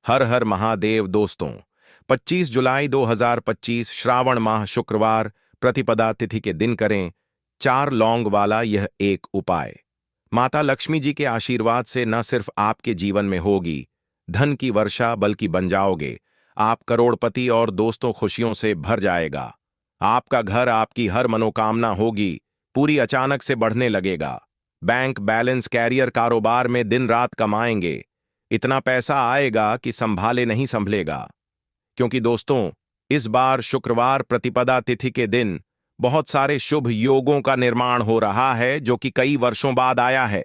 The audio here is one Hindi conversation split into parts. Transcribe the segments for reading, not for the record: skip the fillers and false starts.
हर हर महादेव दोस्तों। 25 जुलाई 2025 श्रावण माह शुक्रवार प्रतिपदा तिथि के दिन करें 4 लौंग वाला यह एक उपाय। माता लक्ष्मी जी के आशीर्वाद से न सिर्फ आपके जीवन में होगी धन की वर्षा बल्कि बन जाओगे आप करोड़पति और दोस्तों खुशियों से भर जाएगा। आपका घर आपकी हर मनोकामना होगी पूरी अचानक से बढ़ने लगेगा। बैंक बैलेंस कैरियर कारोबार में दिन रात कमाएंगे। इतना पैसा आएगा कि संभाले नहीं संभलेगा। क्योंकि दोस्तों इस बार शुक्रवार प्रतिपदा तिथि के दिन बहुत सारे शुभ योगों का निर्माण हो रहा है जो कि कई वर्षों बाद आया है।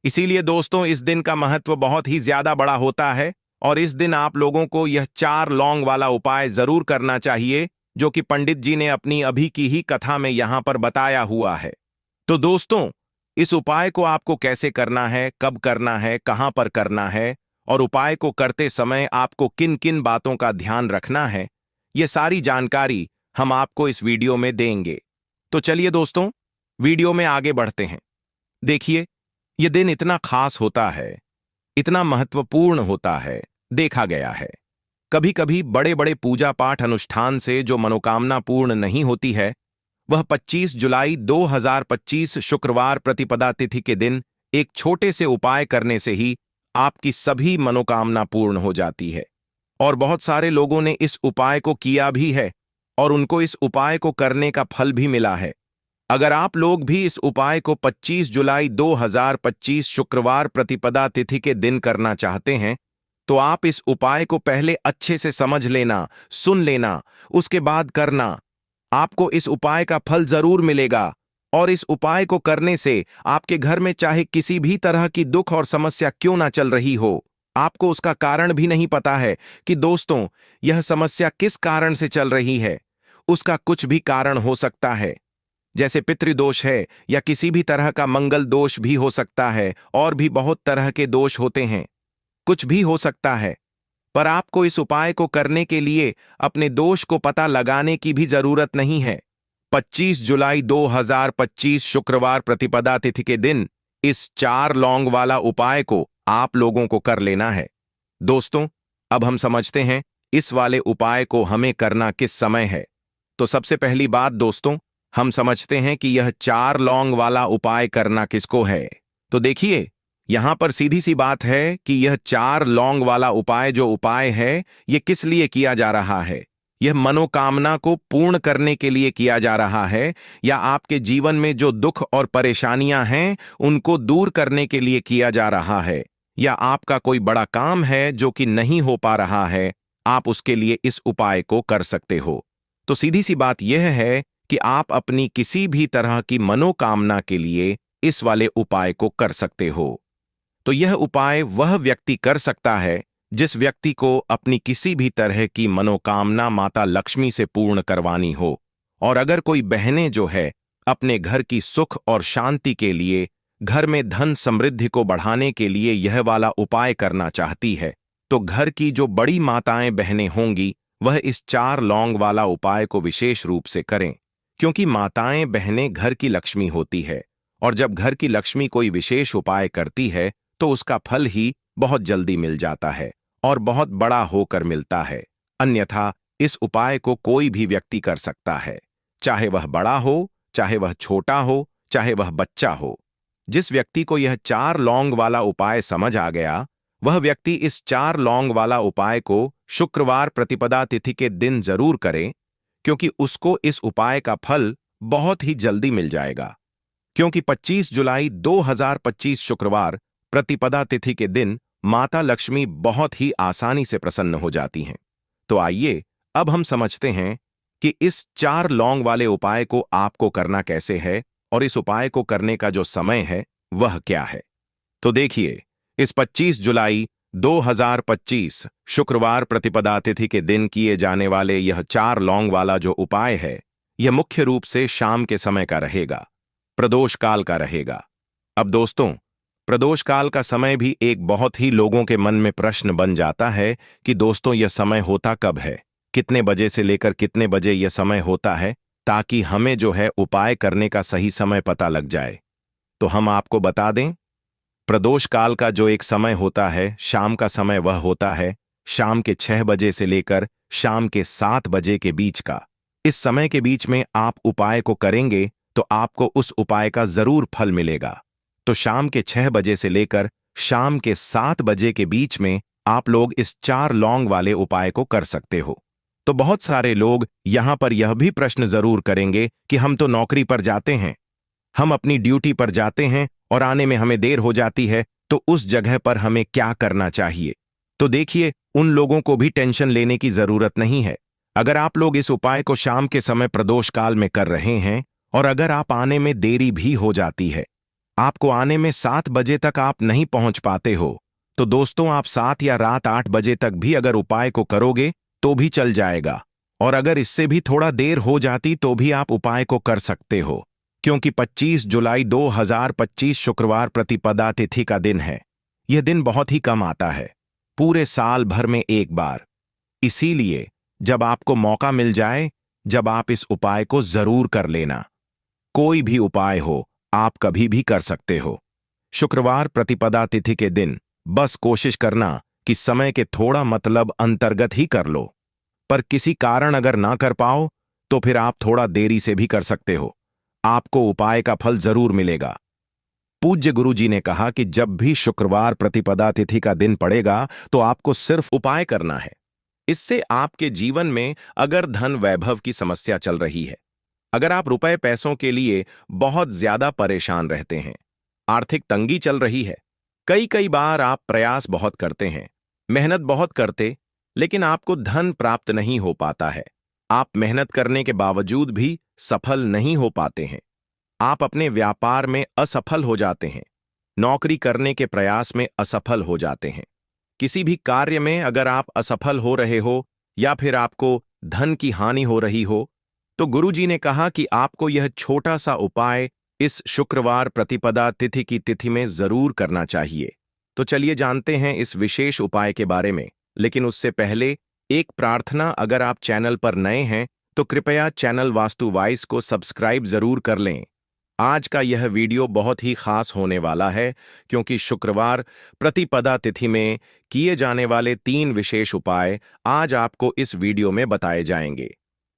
इसीलिए दोस्तों इस दिन का महत्व बहुत ही ज्यादा बड़ा होता है और इस दिन आप लोगों को यह 4 लौंग वाला उपाय जरूर करना चाहिए जो कि पंडित जी ने अपनी अभी की ही कथा में यहां पर बताया हुआ है। तो दोस्तों इस उपाय को आपको कैसे करना है, कब करना है, कहां पर करना है और उपाय को करते समय आपको किन किन बातों का ध्यान रखना है, यह सारी जानकारी हम आपको इस वीडियो में देंगे। तो चलिए दोस्तों वीडियो में आगे बढ़ते हैं। देखिए यह दिन इतना खास होता है, इतना महत्वपूर्ण होता है, देखा गया है कभी कभी बड़े बड़े पूजा पाठ अनुष्ठान से जो मनोकामना पूर्ण नहीं होती है वह 25 जुलाई 2025 शुक्रवार प्रतिपदा तिथि के दिन एक छोटे से उपाय करने से ही आपकी सभी मनोकामना पूर्ण हो जाती है। और बहुत सारे लोगों ने इस उपाय को किया भी है और उनको इस उपाय को करने का फल भी मिला है। अगर आप लोग भी इस उपाय को 25 जुलाई 2025 शुक्रवार प्रतिपदा तिथि के दिन करना चाहते हैं तो आप इस उपाय को पहले अच्छे से समझ लेना, सुन लेना, उसके बाद करना। आपको इस उपाय का फल जरूर मिलेगा और इस उपाय को करने से आपके घर में चाहे किसी भी तरह की दुख और समस्या क्यों ना चल रही हो, आपको उसका कारण भी नहीं पता है कि दोस्तों यह समस्या किस कारण से चल रही है, उसका कुछ भी कारण हो सकता है। जैसे पितृदोष है या किसी भी तरह का मंगल दोष भी हो सकता है और भी बहुत तरह के दोष होते हैं, कुछ भी हो सकता है। पर आपको इस उपाय को करने के लिए अपने दोष को पता लगाने की भी जरूरत नहीं है। 25 जुलाई 2025 शुक्रवार प्रतिपदा तिथि के दिन इस 4 लौंग वाला उपाय को आप लोगों को कर लेना है। दोस्तों अब हम समझते हैं इस वाले उपाय को हमें करना किस समय है। तो सबसे पहली बात दोस्तों हम समझते हैं कि यह 4 लौंग वाला उपाय करना किसको है। तो देखिए यहां पर सीधी सी बात है कि यह 4 लौंग वाला उपाय जो उपाय है यह किस लिए किया जा रहा है। यह मनोकामना को पूर्ण करने के लिए किया जा रहा है या आपके जीवन में जो दुख और परेशानियां हैं उनको दूर करने के लिए किया जा रहा है, या आपका कोई बड़ा काम है जो कि नहीं हो पा रहा है, आप उसके लिए इस उपाय को कर सकते हो। तो सीधी सी बात यह है कि आप अपनी किसी भी तरह की मनोकामना के लिए इस वाले उपाय को कर सकते हो। तो यह उपाय वह व्यक्ति कर सकता है जिस व्यक्ति को अपनी किसी भी तरह की मनोकामना माता लक्ष्मी से पूर्ण करवानी हो। और अगर कोई बहनें जो है अपने घर की सुख और शांति के लिए, घर में धन समृद्धि को बढ़ाने के लिए यह वाला उपाय करना चाहती है तो घर की जो बड़ी माताएं बहनें होंगी वह इस 4 लौंग वाला उपाय को विशेष रूप से करें। क्योंकि माताएं बहनें घर की लक्ष्मी होती है और जब घर की लक्ष्मी कोई विशेष उपाय करती है तो उसका फल ही बहुत जल्दी मिल जाता है और बहुत बड़ा होकर मिलता है। अन्यथा इस उपाय को कोई भी व्यक्ति कर सकता है, चाहे वह बड़ा हो, चाहे वह छोटा हो, चाहे वह बच्चा हो। जिस व्यक्ति को यह 4 लौंग वाला उपाय समझ आ गया वह व्यक्ति इस 4 लौंग वाला उपाय को शुक्रवार प्रतिपदा तिथि के दिन जरूर करे, क्योंकि उसको इस उपाय का फल बहुत ही जल्दी मिल जाएगा। क्योंकि 25 जुलाई 2025 शुक्रवार प्रतिपदा तिथि के दिन माता लक्ष्मी बहुत ही आसानी से प्रसन्न हो जाती हैं। तो आइए अब हम समझते हैं कि इस 4 लौंग वाले उपाय को आपको करना कैसे है और इस उपाय को करने का जो समय है वह क्या है। तो देखिए इस 25 जुलाई 2025 शुक्रवार प्रतिपदा तिथि के दिन किए जाने वाले यह 4 लौंग वाला जो उपाय है यह मुख्य रूप से शाम के समय का रहेगा, प्रदोष काल का रहेगा। अब दोस्तों प्रदोष काल का समय भी एक बहुत ही लोगों के मन में प्रश्न बन जाता है कि दोस्तों यह समय होता कब है, कितने बजे से लेकर कितने बजे यह समय होता है, ताकि हमें जो है उपाय करने का सही समय पता लग जाए। तो हम आपको बता दें प्रदोष काल का जो एक समय होता है, शाम का समय, वह होता है शाम के 6 बजे से लेकर शाम के 7 बजे के बीच का। इस समय के बीच में आप उपाय को करेंगे तो आपको उस उपाय का जरूर फल मिलेगा। तो शाम के 6 बजे से लेकर शाम के 7 बजे के बीच में आप लोग इस 4 लौंग वाले उपाय को कर सकते हो। तो बहुत सारे लोग यहां पर यह भी प्रश्न जरूर करेंगे कि हम तो नौकरी पर जाते हैं, हम अपनी ड्यूटी पर जाते हैं और आने में हमें देर हो जाती है, तो उस जगह पर हमें क्या करना चाहिए? तो देखिए, उन लोगों को भी टेंशन लेने की जरूरत नहीं है। अगर आप लोग इस उपाय को शाम के समय प्रदोष काल में कर रहे हैं और अगर आप आने में देरी भी हो जाती है, आपको आने में 7 बजे तक आप नहीं पहुंच पाते हो, तो दोस्तों आप 7 या रात 8 बजे तक भी अगर उपाय को करोगे तो भी चल जाएगा। और अगर इससे भी थोड़ा देर हो जाती तो भी आप उपाय को कर सकते हो, क्योंकि 25 जुलाई 2025 शुक्रवार प्रतिपदा तिथि का दिन है। यह दिन बहुत ही कम आता है, पूरे साल भर में एक बार। इसीलिए जब आपको मौका मिल जाए, जब आप इस उपाय को जरूर कर लेना। कोई भी उपाय हो, आप कभी भी कर सकते हो। शुक्रवार प्रतिपदा तिथि के दिन बस कोशिश करना कि समय के थोड़ा मतलब अंतर्गत ही कर लो। पर किसी कारण अगर ना कर पाओ तो फिर आप थोड़ा देरी से भी कर सकते हो, आपको उपाय का फल जरूर मिलेगा। पूज्य गुरुजी ने कहा कि जब भी शुक्रवार प्रतिपदा तिथि का दिन पड़ेगा तो आपको सिर्फ उपाय करना है। इससे आपके जीवन में अगर धन वैभव की समस्या चल रही है, अगर आप रुपए पैसों के लिए बहुत ज्यादा परेशान रहते हैं, आर्थिक तंगी चल रही है, कई बार आप प्रयास बहुत करते हैं, मेहनत बहुत करते, लेकिन आपको धन प्राप्त नहीं हो पाता है, आप मेहनत करने के बावजूद भी सफल नहीं हो पाते हैं, आप अपने व्यापार में असफल हो जाते हैं, नौकरी करने के प्रयास में असफल हो जाते हैं, किसी भी कार्य में अगर आप असफल हो रहे हो या फिर आपको धन की हानि हो रही हो, तो गुरुजी ने कहा कि आपको यह छोटा सा उपाय इस शुक्रवार प्रतिपदा तिथि की तिथि में जरूर करना चाहिए। तो चलिए जानते हैं इस विशेष उपाय के बारे में। लेकिन उससे पहले एक प्रार्थना, अगर आप चैनल पर नए हैं तो कृपया चैनल वास्तु वाइस को सब्सक्राइब जरूर कर लें। आज का यह वीडियो बहुत ही खास होने वाला है, क्योंकि शुक्रवार प्रतिपदा तिथि में किए जाने वाले 3 विशेष उपाय आज आपको इस वीडियो में बताए जाएंगे।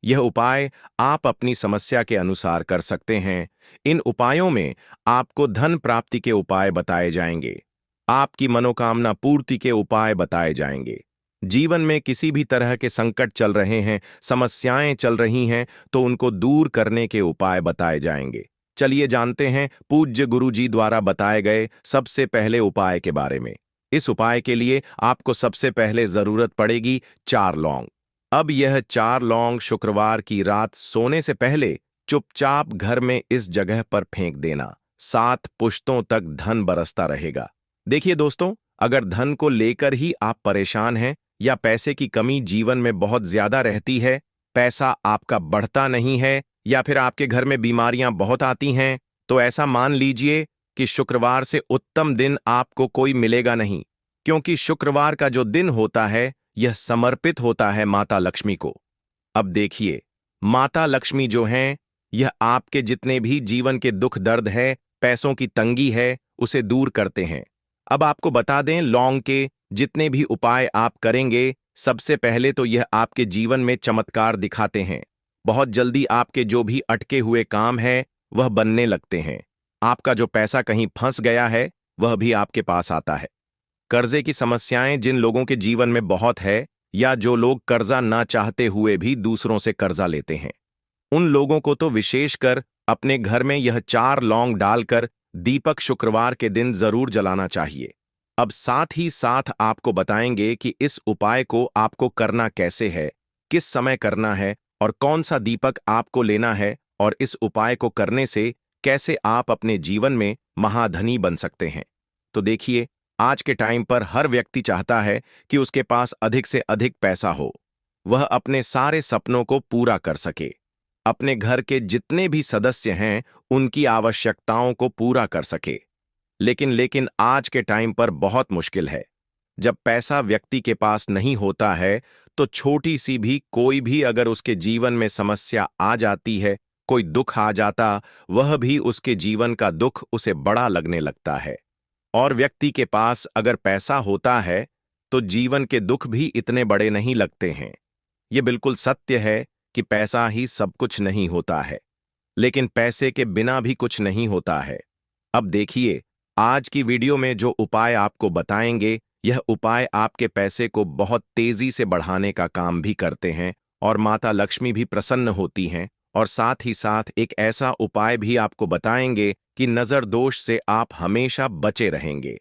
यह उपाय आप अपनी समस्या के अनुसार कर सकते हैं। इन उपायों में आपको धन प्राप्ति के उपाय बताए जाएंगे, आपकी मनोकामना पूर्ति के उपाय बताए जाएंगे। जीवन में किसी भी तरह के संकट चल रहे हैं, समस्याएं चल रही हैं, तो उनको दूर करने के उपाय बताए जाएंगे। चलिए जानते हैं पूज्य गुरुजी द्वारा बताए गए सबसे पहले उपाय के बारे में। इस उपाय के लिए आपको सबसे पहले जरूरत पड़ेगी 4 लौंग। अब यह 4 लौंग शुक्रवार की रात सोने से पहले चुपचाप घर में इस जगह पर फेंक देना। 7 पुश्तों तक धन बरसता रहेगा। देखिए दोस्तों, अगर धन को लेकर ही आप परेशान हैं या पैसे की कमी जीवन में बहुत ज्यादा रहती है, पैसा आपका बढ़ता नहीं है या फिर आपके घर में बीमारियां बहुत आती हैं, तो ऐसा मान लीजिए कि शुक्रवार से उत्तम दिन आपको कोई मिलेगा नहीं, क्योंकि शुक्रवार का जो दिन होता है यह समर्पित होता है माता लक्ष्मी को। अब देखिए, माता लक्ष्मी जो हैं, यह आपके जितने भी जीवन के दुख दर्द है, पैसों की तंगी है, उसे दूर करते हैं। अब आपको बता दें, लौंग के जितने भी उपाय आप करेंगे, सबसे पहले तो यह आपके जीवन में चमत्कार दिखाते हैं। बहुत जल्दी आपके जो भी अटके हुए काम है वह बनने लगते हैं। आपका जो पैसा कहीं फंस गया है वह भी आपके पास आता है। कर्जे की समस्याएं जिन लोगों के जीवन में बहुत है, या जो लोग कर्जा ना चाहते हुए भी दूसरों से कर्जा लेते हैं, उन लोगों को तो विशेषकर अपने घर में यह 4 लौंग डालकर दीपक शुक्रवार के दिन जरूर जलाना चाहिए। अब साथ ही साथ आपको बताएंगे कि इस उपाय को आपको करना कैसे है, किस समय करना है और कौन सा दीपक आपको लेना है, और इस उपाय को करने से कैसे आप अपने जीवन में महाधनी बन सकते हैं। तो देखिए, आज के टाइम पर हर व्यक्ति चाहता है कि उसके पास अधिक से अधिक पैसा हो, वह अपने सारे सपनों को पूरा कर सके, अपने घर के जितने भी सदस्य हैं उनकी आवश्यकताओं को पूरा कर सके। लेकिन आज के टाइम पर बहुत मुश्किल है। जब पैसा व्यक्ति के पास नहीं होता है तो छोटी सी भी कोई भी अगर उसके जीवन में समस्या आ जाती है, कोई दुख आ जाता, वह भी उसके जीवन का दुख उसे बड़ा लगने लगता है। और व्यक्ति के पास अगर पैसा होता है तो जीवन के दुख भी इतने बड़े नहीं लगते हैं। ये बिल्कुल सत्य है कि पैसा ही सब कुछ नहीं होता है, लेकिन पैसे के बिना भी कुछ नहीं होता है। अब देखिए, आज की वीडियो में जो उपाय आपको बताएंगे, यह उपाय आपके पैसे को बहुत तेजी से बढ़ाने का काम भी करते हैं और माता लक्ष्मी भी प्रसन्न होती हैं, और साथ ही साथ एक ऐसा उपाय भी आपको बताएंगे कि नजर दोष से आप हमेशा बचे रहेंगे।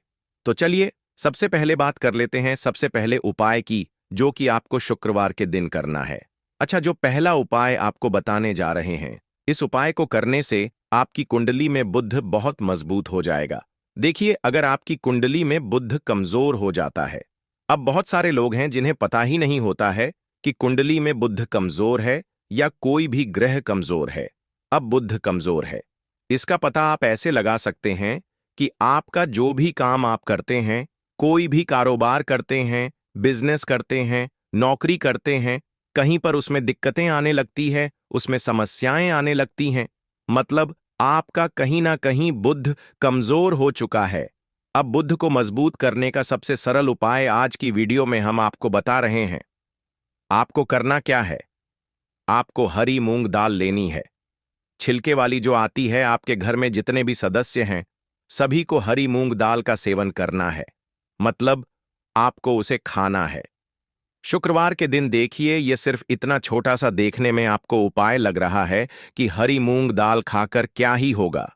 तो चलिए सबसे पहले बात कर लेते हैं सबसे पहले उपाय की, जो कि आपको शुक्रवार के दिन करना है। अच्छा, जो पहला उपाय आपको बताने जा रहे हैं, इस उपाय को करने से आपकी कुंडली में बुध बहुत मजबूत हो जाएगा। देखिए, अगर आपकी कुंडली में बुध कमजोर हो जाता है, अब बहुत सारे लोग हैं जिन्हें पता ही नहीं होता है कि कुंडली में बुध कमजोर है या कोई भी ग्रह कमजोर है। अब बुध कमजोर है, इसका पता आप ऐसे लगा सकते हैं कि आपका जो भी काम आप करते हैं, कोई भी कारोबार करते हैं, बिजनेस करते हैं, नौकरी करते हैं, कहीं पर उसमें दिक्कतें आने लगती है, उसमें समस्याएं आने लगती हैं, मतलब आपका कहीं ना कहीं बुध कमजोर हो चुका है। अब बुध को मजबूत करने का सबसे सरल उपाय आज की वीडियो में हम आपको बता रहे हैं। आपको करना क्या है? आपको हरी मूंग दाल लेनी है, छिलके वाली जो आती है। आपके घर में जितने भी सदस्य हैं, सभी को हरी मूंग दाल का सेवन करना है, मतलब आपको उसे खाना है। शुक्रवार के दिन देखिए, यह सिर्फ इतना छोटा सा देखने में आपको उपाय लग रहा है कि हरी मूंग दाल खाकर क्या ही होगा,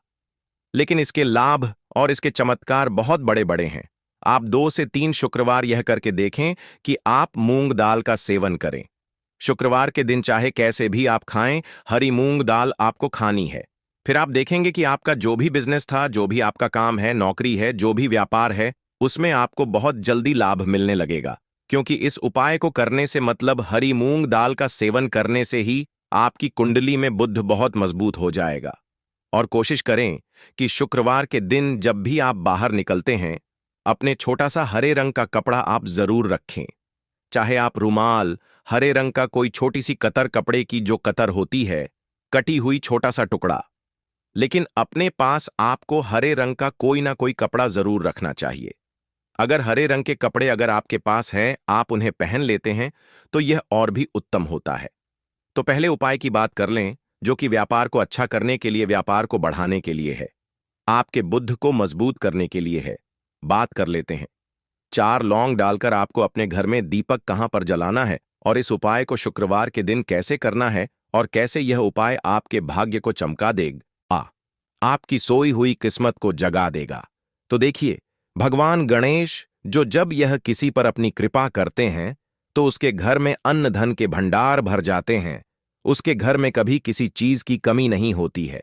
लेकिन इसके लाभ और इसके चमत्कार बहुत बड़े बड़े हैं। आप 2 से 3 शुक्रवार यह करके देखें कि आप मूंग दाल का सेवन करें। शुक्रवार के दिन चाहे कैसे भी आप खाएं, हरी मूंग दाल आपको खानी है। फिर आप देखेंगे कि आपका जो भी बिजनेस था, जो भी आपका काम है, नौकरी है, जो भी व्यापार है, उसमें आपको बहुत जल्दी लाभ मिलने लगेगा, क्योंकि इस उपाय को करने से मतलब हरी मूंग दाल का सेवन करने से ही आपकी कुंडली में बुध बहुत मजबूत हो जाएगा। और कोशिश करें कि शुक्रवार के दिन जब भी आप बाहर निकलते हैं, अपने छोटा सा हरे रंग का कपड़ा आप जरूर रखें। चाहे आप रुमाल, हरे रंग का कोई छोटी सी कतर, कपड़े की जो कतर होती है, कटी हुई छोटा सा टुकड़ा, लेकिन अपने पास आपको हरे रंग का कोई ना कोई कपड़ा जरूर रखना चाहिए। अगर हरे रंग के कपड़े अगर आपके पास हैं, आप उन्हें पहन लेते हैं, तो यह और भी उत्तम होता है। तो पहले उपाय की बात कर लें, जो कि व्यापार को अच्छा करने के लिए, व्यापार को बढ़ाने के लिए है, आपके बुध को मजबूत करने के लिए है। बात कर लेते हैं। 4 लौंग डालकर आपको अपने घर में दीपक कहां पर जलाना है, और इस उपाय को शुक्रवार के दिन कैसे करना है, और कैसे यह उपाय आपके भाग्य को चमका देगा, आपकी सोई हुई किस्मत को जगा देगा। तो देखिए, भगवान गणेश जो जब यह किसी पर अपनी कृपा करते हैं, तो उसके घर में अन्न धन के भंडार भर जाते हैं। उसके घर में कभी किसी चीज की कमी नहीं होती है।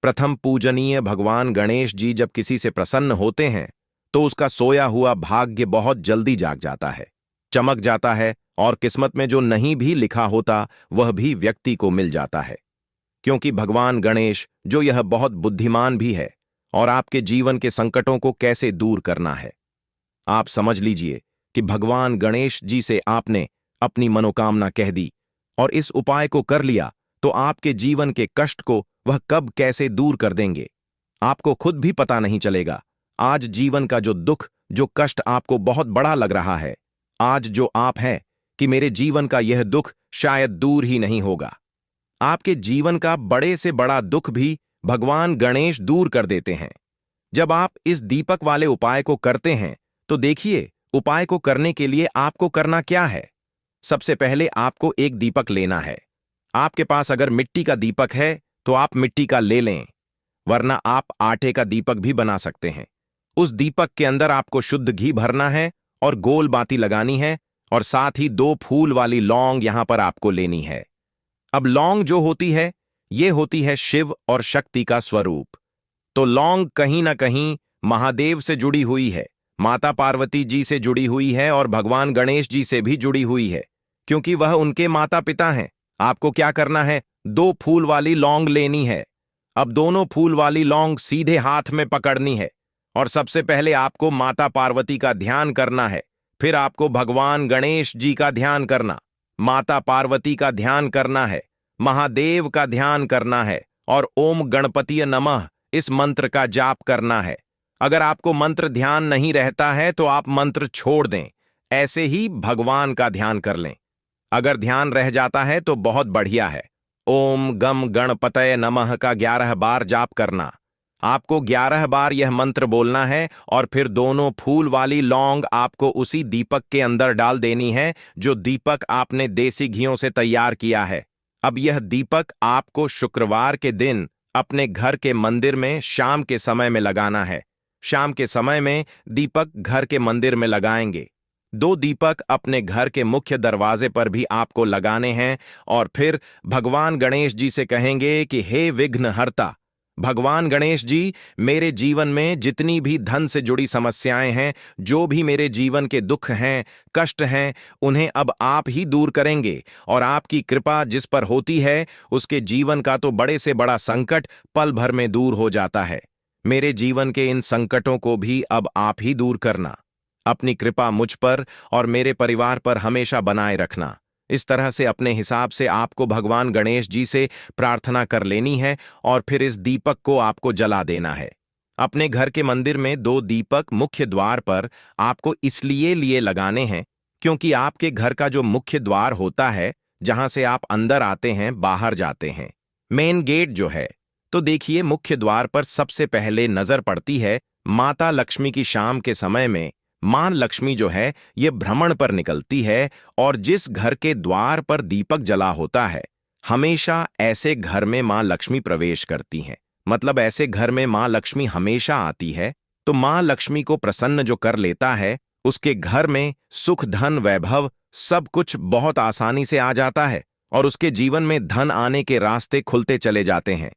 प्रथम पूजनीय भगवान गणेश जी जब किसी से प्रसन्न होते हैं, तो उसका सोया हुआ भाग्य बहुत जल्दी जाग जाता है, चमक जाता है, और किस्मत में जो नहीं भी लिखा होता वह भी व्यक्ति को मिल जाता है। क्योंकि भगवान गणेश जो यह बहुत बुद्धिमान भी है, और आपके जीवन के संकटों को कैसे दूर करना है। आप समझ लीजिए कि भगवान गणेश जी से आपने अपनी मनोकामना कह दी और इस उपाय को कर लिया, तो आपके जीवन के कष्ट को वह कब कैसे दूर कर देंगे, आपको खुद भी पता नहीं चलेगा। आज जीवन का जो दुख, जो कष्ट आपको बहुत बड़ा लग रहा है, आज जो आप हैं कि मेरे जीवन का यह दुख शायद दूर ही नहीं होगा, आपके जीवन का बड़े से बड़ा दुख भी भगवान गणेश दूर कर देते हैं। जब आप इस दीपक वाले उपाय को करते हैं, तो देखिए, उपाय को करने के लिए आपको करना क्या है। सबसे पहले आपको एक दीपक लेना है। आपके पास अगर मिट्टी का दीपक है तो आप मिट्टी का ले लें, वरना आप आटे का दीपक भी बना सकते हैं। उस दीपक के अंदर आपको शुद्ध घी भरना है और गोल बाती लगानी है, और साथ ही 2 फूल वाली लौंग यहां पर आपको लेनी है। अब लौंग जो होती है, ये होती है शिव और शक्ति का स्वरूप। तो लौंग कहीं ना कहीं महादेव से जुड़ी हुई है, माता पार्वती जी से जुड़ी हुई है, और भगवान गणेश जी से भी जुड़ी हुई है, क्योंकि वह उनके माता पिता हैं। आपको क्या करना है, 2 फूल वाली लौंग लेनी है। अब दोनों फूल वाली लौंग सीधे हाथ में पकड़नी है, और सबसे पहले आपको माता पार्वती का ध्यान करना है, फिर आपको भगवान गणेश जी का ध्यान करना, माता पार्वती का ध्यान करना है, महादेव का ध्यान करना है, और ओम गणपतिय नमः इस मंत्र का जाप करना है। अगर आपको मंत्र ध्यान नहीं रहता है तो आप मंत्र छोड़ दें, ऐसे ही भगवान का ध्यान कर लें। अगर ध्यान रह जाता है तो बहुत बढ़िया है। ओम गम गणपतये नमः का 11 बार जाप करना। आपको 11 बार यह मंत्र बोलना है और फिर दोनों फूल वाली लौंग आपको उसी दीपक के अंदर डाल देनी है जो दीपक आपने देसी घियों से तैयार किया है। अब यह दीपक आपको शुक्रवार के दिन अपने घर के मंदिर में शाम के समय में लगाना है। शाम के समय में दीपक घर के मंदिर में लगाएंगे। 2 दीपक अपने घर के मुख्य दरवाजे पर भी आपको लगाने हैं और फिर भगवान गणेश जी से कहेंगे कि हे विघ्नहर्ता, भगवान गणेश जी, मेरे जीवन में जितनी भी धन से जुड़ी समस्याएं हैं, जो भी मेरे जीवन के दुख हैं, कष्ट हैं, उन्हें अब आप ही दूर करेंगे और आपकी कृपा जिस पर होती है उसके जीवन का तो बड़े से बड़ा संकट पल भर में दूर हो जाता है। मेरे जीवन के इन संकटों को भी अब आप ही दूर करना। अपनी कृपा मुझ पर और मेरे परिवार पर हमेशा बनाए रखना। इस तरह से अपने हिसाब से आपको भगवान गणेश जी से प्रार्थना कर लेनी है और फिर इस दीपक को आपको जला देना है। अपने घर के मंदिर में 2 दीपक मुख्य द्वार पर आपको इसलिए लिए लगाने हैं क्योंकि आपके घर का जो मुख्य द्वार होता है, जहां से आप अंदर आते हैं, बाहर जाते हैं, मेन गेट जो है, तो देखिए मुख्य द्वार पर सबसे पहले नजर पड़ती है माता लक्ष्मी की। शाम के समय में मां लक्ष्मी जो है ये भ्रमण पर निकलती है और जिस घर के द्वार पर दीपक जला होता है, हमेशा ऐसे घर में मां लक्ष्मी प्रवेश करती हैं। मतलब ऐसे घर में मां लक्ष्मी हमेशा आती है। तो मां लक्ष्मी को प्रसन्न जो कर लेता है, उसके घर में सुख धन वैभव सब कुछ बहुत आसानी से आ जाता है और उसके जीवन में धन आने के रास्ते खुलते चले जाते हैं।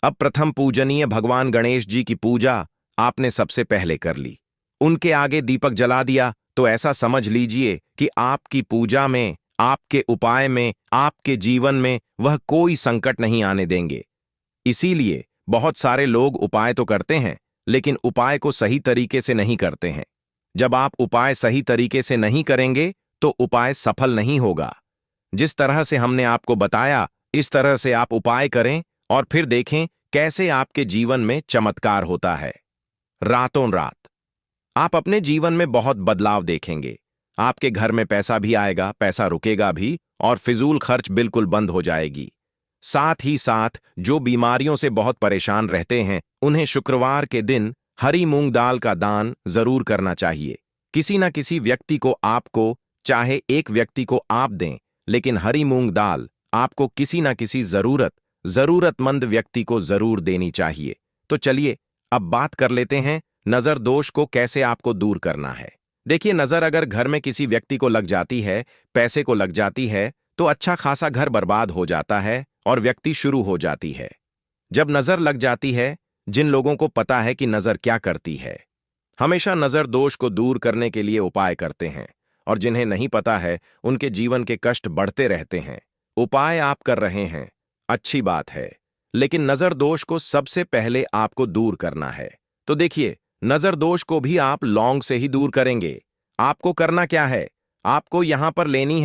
अब प्रथम पूजनीय भगवान गणेश जी की पूजा आपने सबसे पहले कर ली, उनके आगे दीपक जला दिया, तो ऐसा समझ लीजिए कि आपकी पूजा में, आपके उपाय में, आपके जीवन में वह कोई संकट नहीं आने देंगे। इसीलिए बहुत सारे लोग उपाय तो करते हैं, लेकिन उपाय को सही तरीके से नहीं करते हैं। जब आप उपाय सही तरीके से नहीं करेंगे तो उपाय सफल नहीं होगा। जिस तरह से हमने आपको बताया, इस तरह से आप उपाय करें और फिर देखें कैसे आपके जीवन में चमत्कार होता है। रातों रात आप अपने जीवन में बहुत बदलाव देखेंगे। आपके घर में पैसा भी आएगा, पैसा रुकेगा भी और फिजूल खर्च बिल्कुल बंद हो जाएगी। साथ ही साथ जो बीमारियों से बहुत परेशान रहते हैं, उन्हें शुक्रवार के दिन हरी मूंग दाल का दान जरूर करना चाहिए। किसी न किसी व्यक्ति को आपको, चाहे एक व्यक्ति को आप दें, लेकिन हरी मूंग दाल आपको किसी न किसी जरूरतमंद व्यक्ति को जरूर देनी चाहिए। तो चलिए अब बात कर लेते हैं नजर दोष को कैसे आपको दूर करना है। देखिए, नजर अगर घर में किसी व्यक्ति को लग जाती है, पैसे को लग जाती है, तो अच्छा खासा घर बर्बाद हो जाता है और व्यक्ति शुरू हो जाती है। जब नजर लग जाती है, जिन लोगों को पता है कि नजर क्या करती है, हमेशा नजर दोष को दूर करने के लिए उपाय करते हैं, और जिन्हें नहीं पता है उनके जीवन के कष्ट बढ़ते रहते हैं। उपाय आप कर रहे हैं, अच्छी बात है, लेकिन नजर दोष को सबसे पहले आपको दूर करना है। तो देखिए, नजर दोष को भी आप लौंग से ही दूर करेंगे। आपको करना क्या है, आपको यहां पर लेनी है